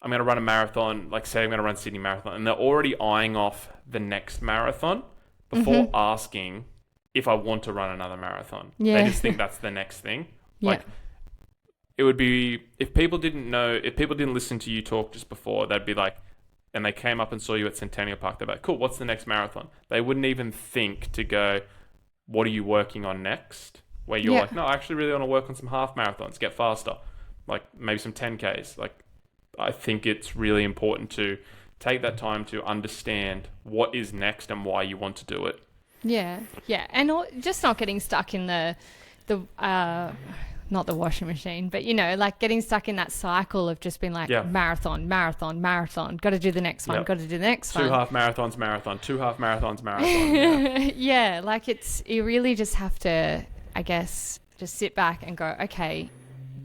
going to run a marathon, like say I'm going to run Sydney Marathon, and they're already eyeing off the next marathon before asking if I want to run another marathon. Yeah. They just think that's the next thing. Like, it would be, if people didn't listen to you talk just before, they'd be like, and they came up and saw you at Centennial Park, they're like, cool, what's the next marathon? They wouldn't even think to go, what are you working on next? Where you're like, no, I actually really want to work on some half marathons, get faster, like maybe some 10Ks. Like, I think it's really important to take that time to understand what is next and why you want to do it. Yeah. And just not getting stuck in the not the washing machine, but, like getting stuck in that cycle of just being like marathon, got to do the next one, got to do the next one. 2 half marathons, marathon, 2 half marathons, marathon. Yeah, like you really just have to, I guess, just sit back and go, okay,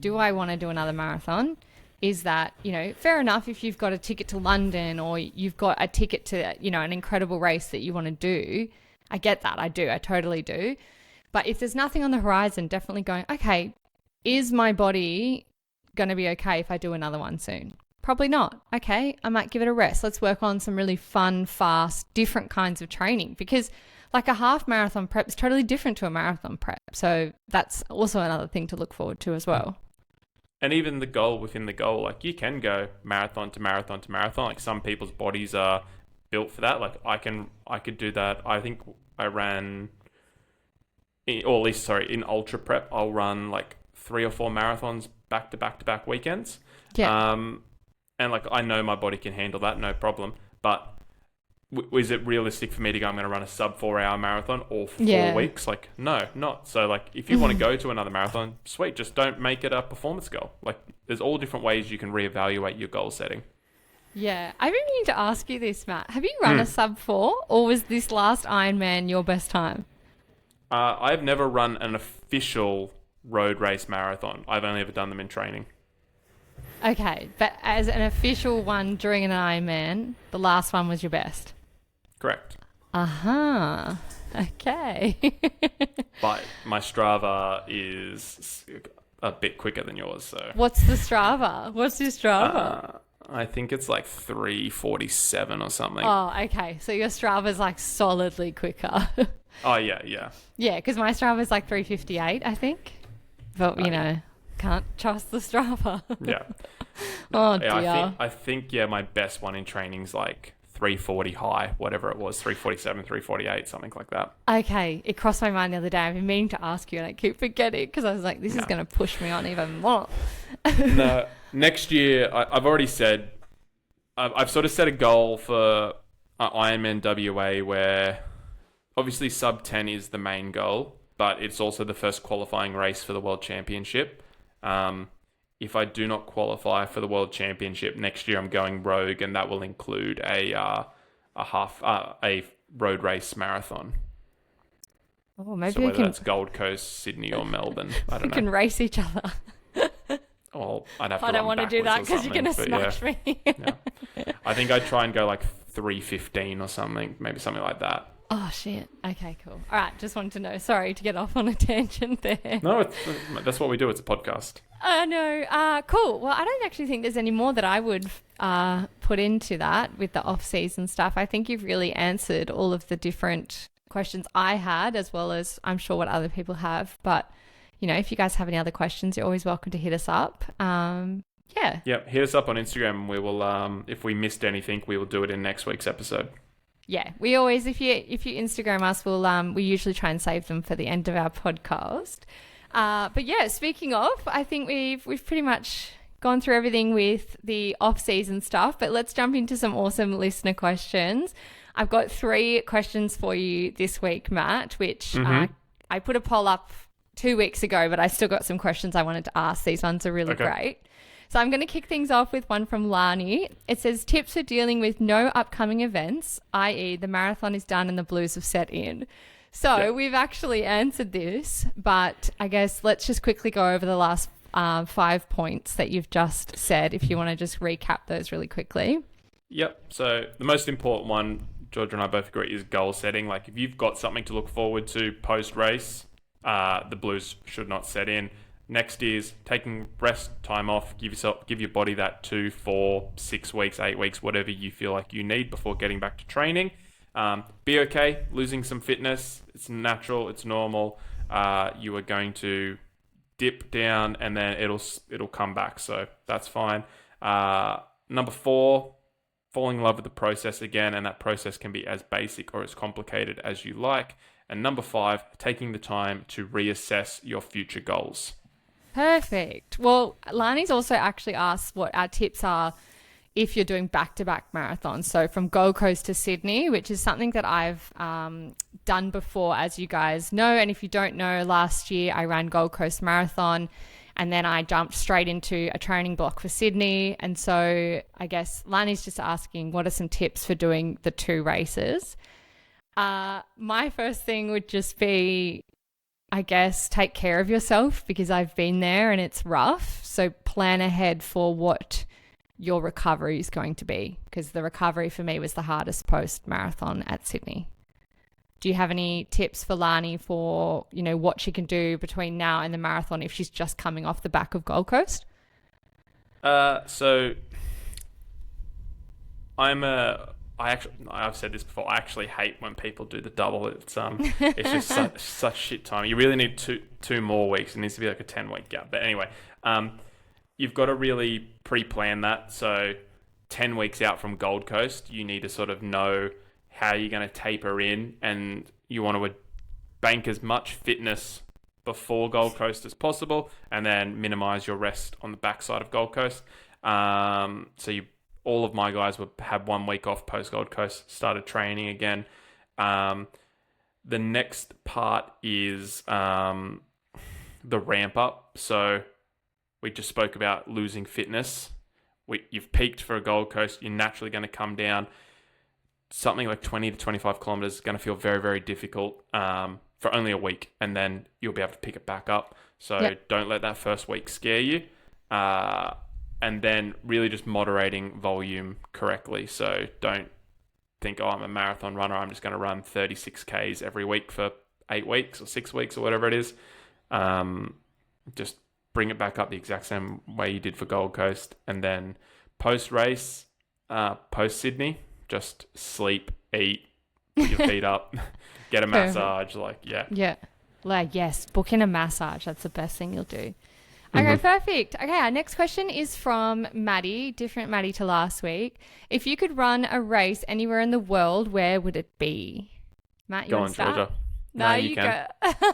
do I want to do another marathon? Is that, fair enough if you've got a ticket to London or you've got a ticket to, an incredible race that you want to do. I get that. I do. I totally do. But if there's nothing on the horizon, definitely going, okay, is my body going to be okay if I do another one soon? Probably not. Okay, I might give it a rest. Let's work on some really fun, fast, different kinds of training, because like a half marathon prep is totally different to a marathon prep. So that's also another thing to look forward to as well. And even the goal within the goal, like you can go marathon to marathon to marathon. Like some people's bodies are built for that. Like I could do that. I think I ran, in ultra prep, I'll run like 3 or 4 marathons back to back weekends. Yeah. And like I know my body can handle that, no problem. But is it realistic for me to go, I'm going to run a sub 4 hour marathon all 4 weeks? Like, no, not. So like if you want to go to another marathon, sweet, just don't make it a performance goal. Like there's all different ways you can reevaluate your goal setting. Yeah. I've been meaning to ask you this, Matt. Have you run a sub 4 or was this last Ironman your best time? I've never run an official road race marathon. I've only ever done them in training. Okay. But as an official one during an Ironman, the last one was your best? Correct. Uh-huh. Okay. But my Strava is a bit quicker than yours, so. What's the Strava? What's your Strava? I think it's like 3:47 or something. Oh, okay. So your Strava's like solidly quicker. Oh, yeah. Yeah, because my Strava's like 3:58, I think. But, can't trust the Strava. Yeah. Oh, dear. I think, my best one in training's like 3:40 high, whatever it was, 3:47, 3:48, something like that. Okay. It crossed my mind the other day. I've been meaning to ask you and I keep forgetting because I was like, this is going to push me on even more. No, next year, I've already said, I've sort of set a goal for Ironman WA where obviously sub 10 is the main goal, but it's also the first qualifying race for the World Championship. If I do not qualify for the World Championship next year, I'm going rogue, and that will include a road race marathon. Oh, maybe so whether that's Gold Coast, Sydney, or Melbourne, I don't know. We can race each other. Oh, I'd have to. I don't want to do that because you're going to smash me. I think I'd try and go like 3:15 or something, maybe something like that. Oh, shit. Okay, cool. All right, just wanted to know. Sorry to get off on a tangent there. No, that's what we do. It's a podcast. No. Cool. Well, I don't actually think there's any more that I would put into that with the off-season stuff. I think you've really answered all of the different questions I had, as well as I'm sure what other people have. But, if you guys have any other questions, you're always welcome to hit us up. Yeah. Yep. Hit us up on Instagram and we will, if we missed anything, we will do it in next week's episode. Yeah, we always, if you Instagram us, we usually try and save them for the end of our podcast. But yeah, speaking of, I think we've pretty much gone through everything with the off-season stuff, but let's jump into some awesome listener questions. I've got 3 questions for you this week, Matt, which I put a poll up 2 weeks ago, but I still got some questions I wanted to ask. These ones are really great. So I'm going to kick things off with one from Lani. It says, tips for dealing with no upcoming events, i.e. the marathon is done and the blues have set in. So we've actually answered this, but I guess let's just quickly go over the last 5 points that you've just said, if you want to just recap those really quickly. Yep. So the most important one, Georgia and I both agree, is goal setting. Like if you've got something to look forward to post-race, the blues should not set in. Next is taking rest, time off, give your body that 2, 4, 6 weeks, 8 weeks, whatever you feel like you need before getting back to training. Be okay, losing some fitness. It's natural, it's normal. You are going to dip down and then it'll come back. So that's fine. Number 4, falling in love with the process again, and that process can be as basic or as complicated as you like. And number 5, taking the time to reassess your future goals. Perfect. Well, Lani's also actually asked what our tips are if you're doing back-to-back marathons. So from Gold Coast to Sydney, which is something that I've done before, as you guys know. And if you don't know, last year I ran Gold Coast Marathon And then I jumped straight into a training block for Sydney. And so I guess Lani's just asking, what are some tips for doing the 2 races? My first thing would just be, I guess, take care of yourself, because I've been there and it's rough. So plan ahead for what your recovery is going to be, because the recovery for me was the hardest post-marathon at Sydney. Do you have any tips for Lani for, what she can do between now and the marathon if she's just coming off the back of Gold Coast? So I've said this before. I actually hate when people do the double. It's just such shit time. You really need two more weeks. It needs to be like a 10-week gap. But anyway, you've got to really pre-plan that. So 10 weeks out from Gold Coast, you need to sort of know how you're going to taper in, and you want to bank as much fitness before Gold Coast as possible, and then minimize your rest on the backside of Gold Coast. All of my guys would have 1 week off post Gold Coast, started training again. The next part is the ramp up. So we just spoke about losing fitness. You've peaked for a Gold Coast. You're naturally going to come down. Something like 20 to 25 kilometers is going to feel very, very difficult for only a week, and then you'll be able to pick it back up. So Don't let that first week scare you. And then really just moderating volume correctly. So don't think, I'm a marathon runner, I'm just going to run 36 Ks every week for 8 weeks or 6 weeks or whatever it is. Just bring it back up the exact same way you did for Gold Coast. And then post-race, post-Sydney, just sleep, eat, put your feet up, get a massage. Yes, book in a massage. That's the best thing you'll do. Okay, perfect. Okay, our next question is from Maddie, different Maddie to last week. If you could run a race anywhere in the world, where would it be? Matt, you want to start? Georgia. No, you can. Go.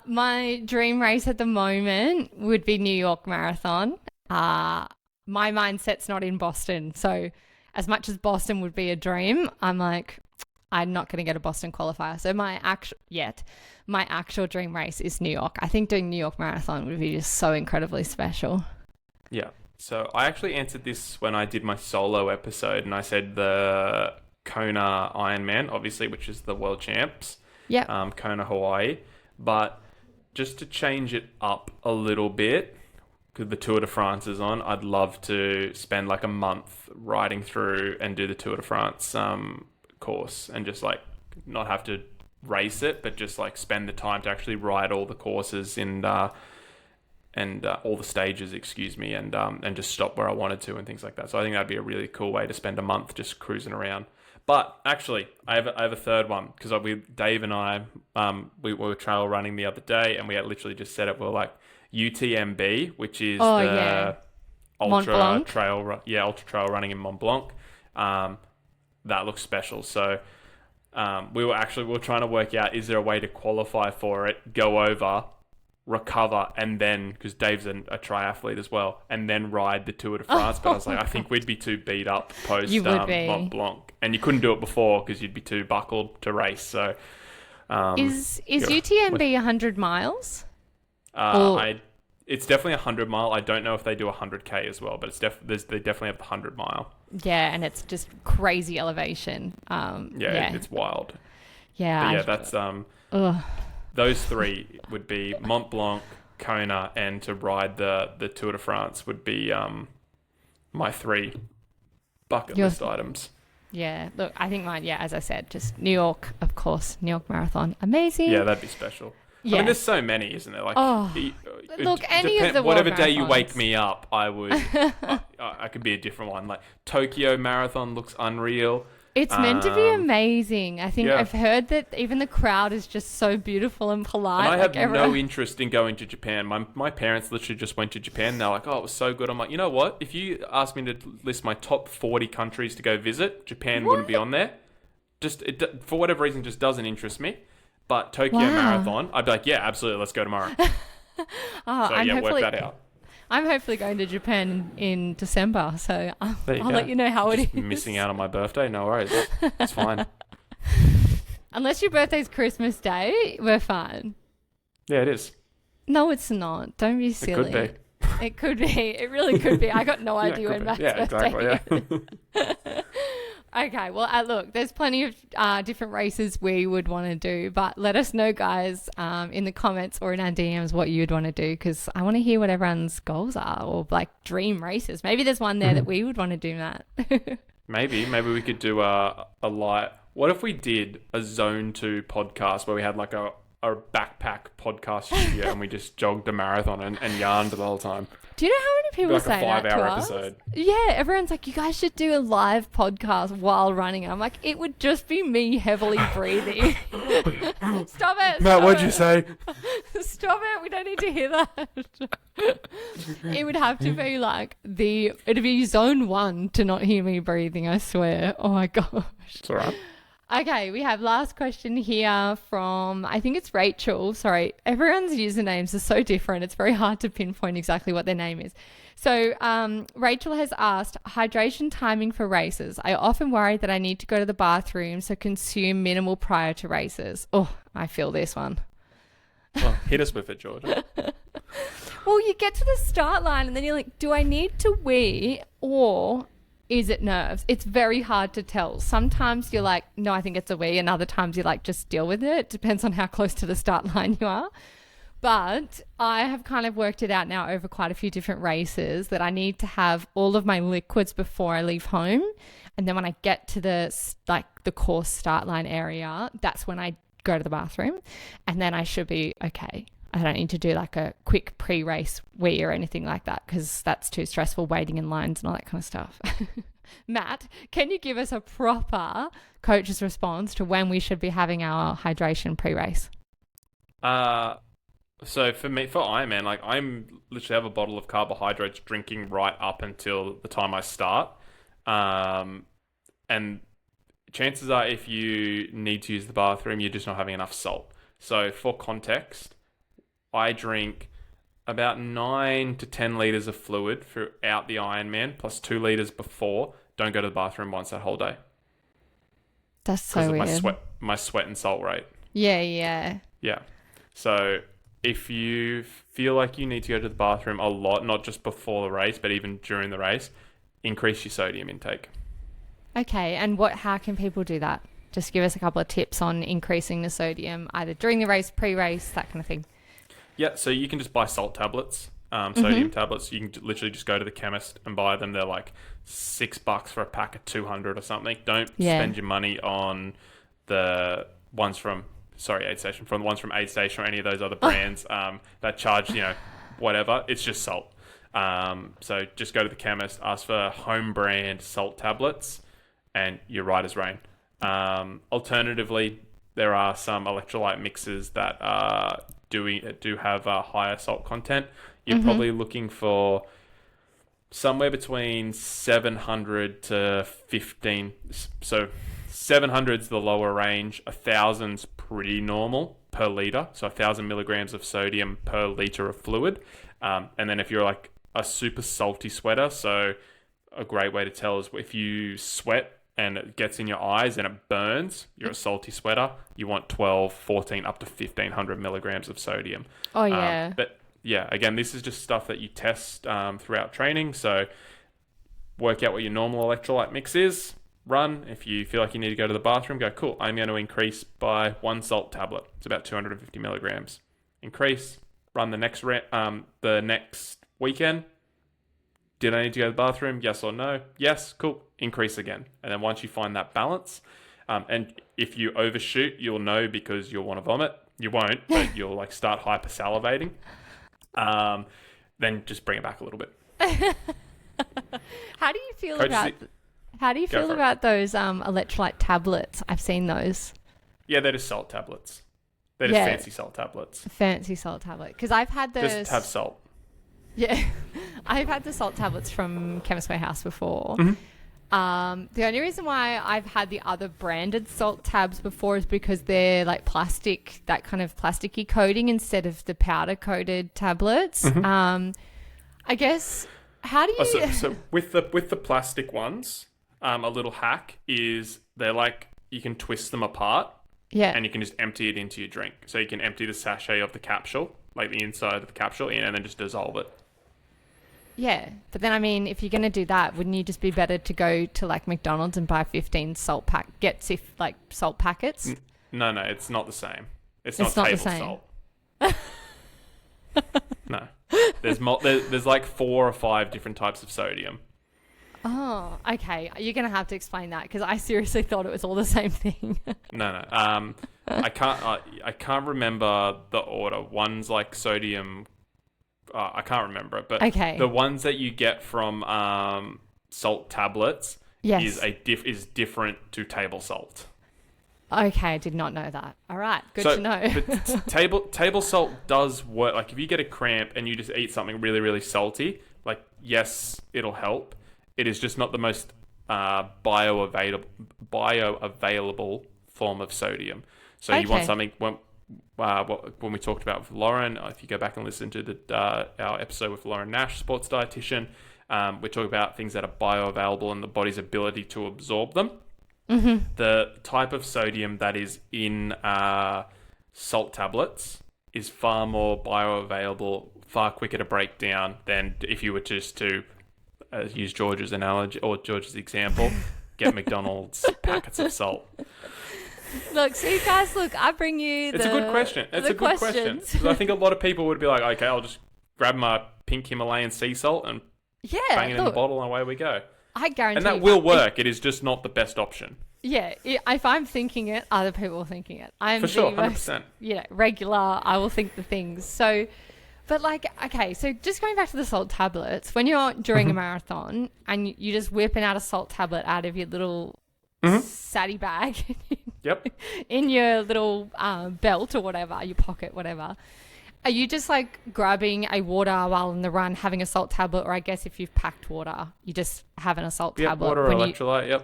My dream race at the moment would be New York Marathon. My mindset's not in Boston. So as much as Boston would be a dream, I'm like, I'm not going to get a Boston qualifier. So my actual dream race is New York. I think doing New York Marathon would be just so incredibly special. Yeah. So I actually answered this when I did my solo episode, and I said the Kona Ironman, obviously, which is the world champs. Yeah. Kona, Hawaii. But just to change it up a little bit, because the Tour de France is on, I'd love to spend like a month riding through and do the Tour de France course, and just like not have to race it, but just like spend the time to actually ride all the courses and all the stages, and just stop where I wanted to and things like that. So I think that'd be a really cool way to spend a month just cruising around. But actually, I have a third one, because Dave and I, we were trail running the other day, and we had literally just said it. We're like UTMB, which is ultra trail running in Mont Blanc. That looks special. So we were trying to work out, is there a way to qualify for it, go over, recover, and then, because Dave's a triathlete as well, and then ride the Tour de France. But I was like, I think we'd be too beat up post Mont Blanc, and you couldn't do it before because you'd be too buckled to race. So is UTMB 100 miles? It's definitely 100 mile. I don't know if they do 100K as well, but they definitely have the 100 mile. Yeah, and it's just crazy elevation. It's wild. Yeah. But that's those three would be Mont Blanc, Kona, and to ride the Tour de France would be my 3 bucket list items. Yeah, look, I think mine, as I said, just New York, of course, New York Marathon. Amazing. Yeah, that'd be special. Yeah. I mean, there's so many, isn't there? Like, look, any of the whatever world day you marathons. wake me up, I would. I could be a different one. Like Tokyo Marathon looks unreal. It's meant to be amazing. I think I've heard that even the crowd is just so beautiful and polite. And I have no interest in going to Japan. My parents literally just went to Japan. They're like, it was so good. I'm like, you know what? If you asked me to list my top 40 countries to go visit, Japan wouldn't be on there. Just for whatever reason, just doesn't interest me. But Tokyo Marathon, I'd be like, yeah, absolutely, let's go tomorrow. Work that out. I'm hopefully going to Japan in December, so I'll let you know how just it is. Missing out on my birthday? No worries. It's fine. Unless your birthday's Christmas Day, we're fine. Yeah, it is. No, it's not. Don't be silly. It could be. It could be. It really could be. I got no idea when Matt's birthday is. Okay, well, look, there's plenty of different races we would want to do, but let us know, guys, in the comments or in our DMs what you'd want to do, because I want to hear what everyone's goals are, or like dream races. Maybe there's one there that we would want to do, Matt. Maybe we could do a light. What if we did a Zone 2 podcast where we had like a backpack podcast studio and we just jogged a marathon and yarned the whole time? Do you know how many people like say a 5 that to hour us? episode. Yeah, everyone's like, you guys should do a live podcast while running. And I'm like, it would just be me heavily breathing. Stop it. Matt, what'd you say? Stop it. We don't need to hear that. It would have to be like it'd be zone 1 to not hear me breathing, I swear. Oh my gosh. It's all right. Okay, we have last question here from, I think it's Rachel. Sorry, everyone's usernames are so different. It's very hard to pinpoint exactly what their name is. So Rachel has asked, hydration timing for races. I often worry that I need to go to the bathroom, so consume minimal prior to races. Oh, I feel this one. Well, hit us with it, Georgia. Well, you get to the start line and then you're like, do I need to wee or is it nerves? It's very hard to tell. Sometimes you're like, no, I think it's a wee. And other times you're like, just deal with it. It depends on how close to the start line you are. But I have kind of worked it out now over quite a few different races that I need to have all of my liquids before I leave home. And then when I get to the course start line area, that's when I go to the bathroom. And then I should be okay. I don't need to do like a quick pre-race wee or anything like that, because that's too stressful, waiting in lines and all that kind of stuff. Matt, can you give us a proper coach's response to when we should be having our hydration pre-race? So for me, for Ironman, like I'm literally have a bottle of carbohydrates drinking right up until the time I start. And chances are if you need to use the bathroom, you're just not having enough salt. So for context, I drink about 9 to 10 litres of fluid throughout the Ironman, plus 2 litres before. Don't go to the bathroom once that whole day. That's so weird. Because of my sweat and salt rate. Yeah. So if you feel like you need to go to the bathroom a lot, not just before the race, but even during the race, increase your sodium intake. Okay, and how can people do that? Just give us a couple of tips on increasing the sodium, either during the race, pre-race, that kind of thing. Yeah, so you can just buy salt tablets, sodium tablets. You can literally just go to the chemist and buy them. They're like $6 for a pack of 200 or something. Don't spend your money on the ones from Aid Station, from the ones from Aid Station or any of those other brands that charge, whatever. It's just salt. So just go to the chemist, ask for home brand salt tablets, and you're right as rain. Alternatively, there are some electrolyte mixes that do have a higher salt content. You're probably looking for somewhere between 700 to 15. So 700's the lower range. 1,000's pretty normal per litre. So 1,000 milligrams of sodium per litre of fluid. And then if you're like a super salty sweater, so a great way to tell is if you sweat and it gets in your eyes and it burns, you're a salty sweater, you want 12, 14, up to 1,500 milligrams of sodium. Oh, yeah. But yeah, again, this is just stuff that you test throughout training. So work out what your normal electrolyte mix is, run. If you feel like you need to go to the bathroom, go, cool, I'm going to increase by 1 salt tablet. It's about 250 milligrams. Increase, run the next weekend. Did I need to go to the bathroom? Yes or no? Yes, cool. Increase again. And then once you find that balance, and if you overshoot, you'll know because you'll want to vomit. You won't, but you'll like start hypersalivating. Then just bring it back a little bit. How do you feel about those electrolyte tablets? I've seen those. Yeah, they're just salt tablets. They're just fancy salt tablets. Fancy salt tablet. Because I've had those. Just have salt. Yeah, I've had the salt tablets from Chemist Warehouse before. The only reason why I've had the other branded salt tabs before is because they're like plastic, that kind of plasticky coating instead of the powder coated tablets. I guess, how do you... So with the plastic ones, a little hack is they're like, you can twist them apart. Yeah. And you can just empty it into your drink. So you can empty the sachet of the capsule like the inside of the capsule in, and then just dissolve it. Yeah, but then I mean, if you're going to do that, wouldn't you just be better to go to like McDonald's and buy 15 salt salt packets? No, it's not the same. It's It's not not the table same. salt. No, there's like 4 or 5 different types of sodium. Oh, okay. You're going to have to explain that because I seriously thought it was all the same thing. No. I can't remember the order. One's like sodium. I can't remember it, but Okay. the ones that you get from salt tablets Yes. is different to table salt. Okay, I did not know that. All right, good to know. But table salt does work. Like if you get a cramp and you just eat something really, really salty, like yes, it'll help. It is just not the most bioavailable form of sodium. So you want something when we talked about with Lauren, if you go back and listen to our episode with Lauren Nash, sports dietitian, we talk about things that are bioavailable and the body's ability to absorb them. Mm-hmm. The type of sodium that is in salt tablets is far more bioavailable, far quicker to break down than if you were just to use George's analogy or George's example, get McDonald's packets of salt. Look, see, guys, I bring you It's a good question. It's a good question. Because I think a lot of people would be like, okay, I'll just grab my pink Himalayan sea salt and bang it in the bottle and away we go. I guarantee. And that will work. It is just not the best option. Yeah, if I'm thinking it, other people are thinking it. I'm For sure, the most, 100%. Regular. I will think the things. So, but like, okay, so just going back to the salt tablets, when you're during a marathon and you're just whipping out a salt tablet out of your little satty bag, in your little belt or whatever, your pocket, whatever. Are you just like grabbing a water while on the run, having a salt tablet, or I guess if you've packed water, you're just having a salt tablet? Water or electrolyte,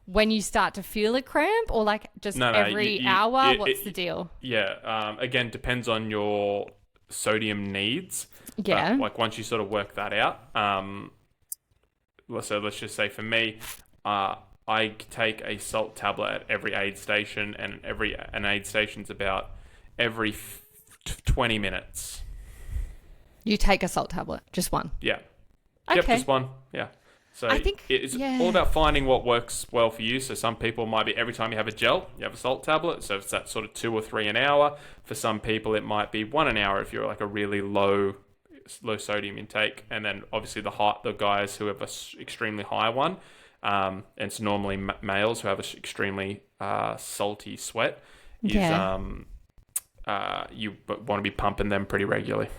When you start to feel a cramp, or like just every hour? What's the deal? Yeah, again, depends on your sodium needs. Yeah. Like once you sort of work that out. So let's just say for me, I take a salt tablet at every aid station, and an aid station's about every 20 minutes. You take a salt tablet, just one? Yeah. Okay. Yep, just one. Yeah. So I think it's all about finding what works well for you. So some people might be every time you have a gel, you have a salt tablet. So it's that sort of 2 or 3 an hour. For some people, it might be 1 an hour if you're like a really low sodium intake. And then obviously the guys who have a extremely high one, and it's normally males who have an extremely salty sweat, is you want to be pumping them pretty regularly.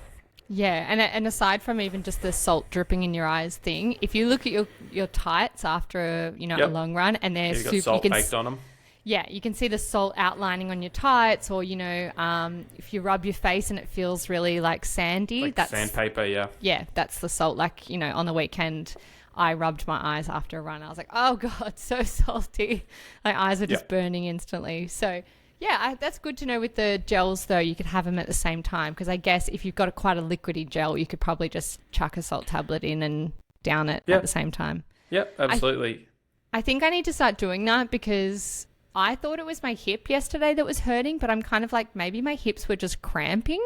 Yeah, and aside from even just the salt dripping in your eyes thing, if you look at your tights after a long run and they're super, salt baked on them. Yeah, you can see the salt outlining on your tights, or if you rub your face and it feels really like sandy, like that's sandpaper. Yeah, that's the salt. Like on the weekend, I rubbed my eyes after a run. I was like, oh god, so salty. My eyes are just burning instantly. So. Yeah, that's good to know with the gels, though. You could have them at the same time because I guess if you've got quite a liquidy gel, you could probably just chuck a salt tablet in and down it at the same time. Yeah, absolutely. I think I need to start doing that because I thought it was my hip yesterday that was hurting, but I'm kind of like maybe my hips were just cramping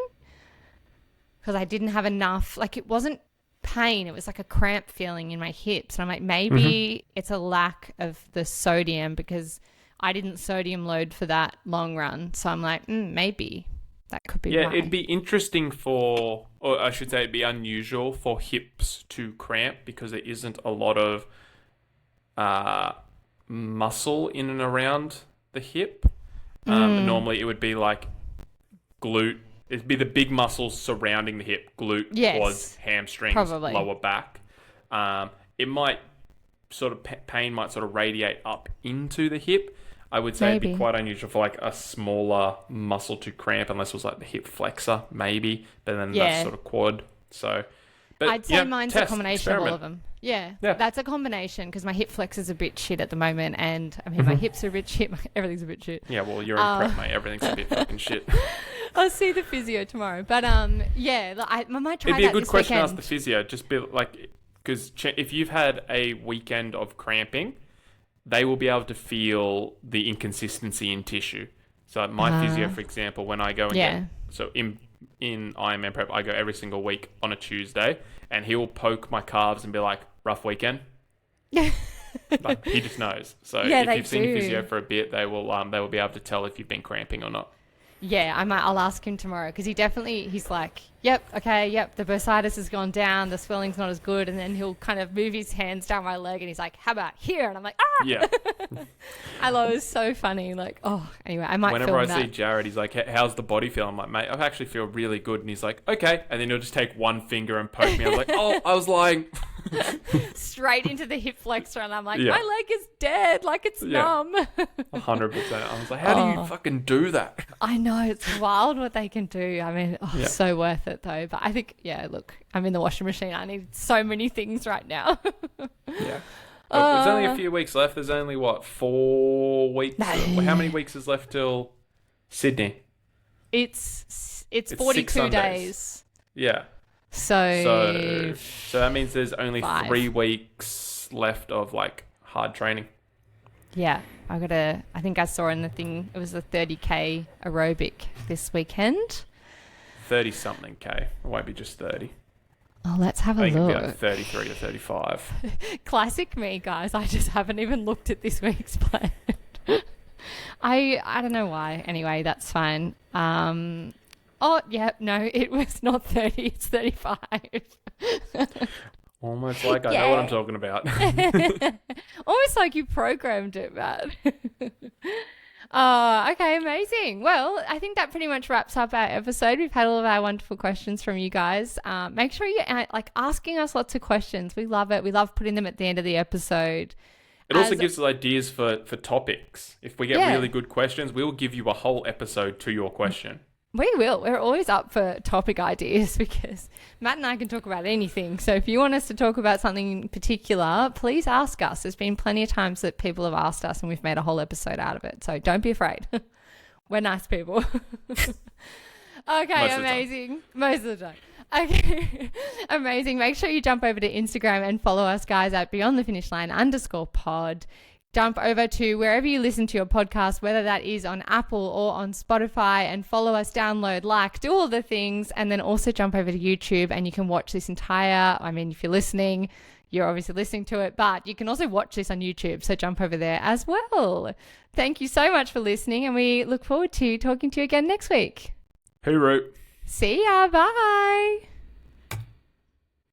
because I didn't have enough. Like it wasn't pain. It was like a cramp feeling in my hips. And I'm like, maybe it's a lack of the sodium because I didn't sodium load for that long run. So I'm like, maybe that could be why. It'd be interesting or I should say it'd be unusual for hips to cramp because there isn't a lot of muscle in and around the hip. Normally it would be like glute. It'd be the big muscles surrounding the hip, glute, quads, hamstrings, probably. Lower back. It might sort of, pain might sort of radiate up into the hip. I would say it'd be quite unusual for like a smaller muscle to cramp unless it was like the hip flexor, maybe. But then that's sort of quad. So, but I'd say mine's a combination of all of them. Yeah, that's a combination because my hip flexor's a bit shit at the moment, and I mean my hips are a bit shit. Everything's a bit shit. Yeah, well you're in prep, mate. Everything's a bit fucking shit. I'll see the physio tomorrow, but I might try. It'd be that a good this question to weekend. ask the physio. Just be like, because if you've had a weekend of cramping, they will be able to feel the inconsistency in tissue. So my physio, for example, when I go and in Ironman prep, I go every single week on a Tuesday, and he'll poke my calves and be like, rough weekend. Like, he just knows. So Yeah, if you've seen your do. physio for a bit, they will be able to tell if you've been cramping or not. Yeah, I'll ask him tomorrow because he's like, yep, the bursitis has gone down, the swelling's not as good, and then he'll kind of move his hands down my leg and he's like, how about here? And I'm like, ah! Yeah. I thought it was so funny. Like, oh, anyway, I might Whenever I film see Jared, he's like, how's the body feel? I'm like, mate, I actually feel really good. And he's like, okay. And then he'll just take one finger and poke me. I was like, oh, I was lying. straight into the hip flexor, and I'm like, Yeah. my leg is dead, like it's numb. 100%. I was like, how do you fucking do that? I know, it's wild what they can do. I mean, so worth it though. But I think, look, I'm in the washing machine. I need so many things right now. Yeah. Well, there's only a few weeks left. There's only, 4 weeks? How many weeks is left till Sydney? It's 6 42 Sundays. days. Yeah. So that means there's only 5. 3 weeks left of hard training. Yeah, I think I saw in the thing, it was a 30k aerobic this weekend. 30 something K. It won't be just 30. Oh, let's have a I think it'll be look. 33 or 35. Classic me, guys. I just haven't even looked at this week's plan. I don't know why. Anyway, that's fine. Oh, yeah, no, it was not 30. It's 35. Almost like I know what I'm talking about. Almost like you programmed it, Matt. Okay, amazing. Well, I think that pretty much wraps up our episode. We've had all of our wonderful questions from you guys. Make sure you're asking us lots of questions. We love it. We love putting them at the end of the episode. It also gives us ideas for topics. If we get really good questions, we'll give you a whole episode to your question. We will. We're always up for topic ideas because Matt and I can talk about anything. So if you want us to talk about something in particular, please ask us. There's been plenty of times that people have asked us and we've made a whole episode out of it. So don't be afraid. We're nice people. Okay, amazing. Most of the time. Okay, amazing. Make sure you jump over to Instagram and follow us, guys, at beyondthefinishline_pod. Jump over to wherever you listen to your podcast, whether that is on Apple or on Spotify, and follow us, download, do all the things, and then also jump over to YouTube and you can watch this if you're listening, you're obviously listening to it, but you can also watch this on YouTube, so jump over there as well. Thank you so much for listening, and we look forward to talking to you again next week. Hooroo. See ya, bye.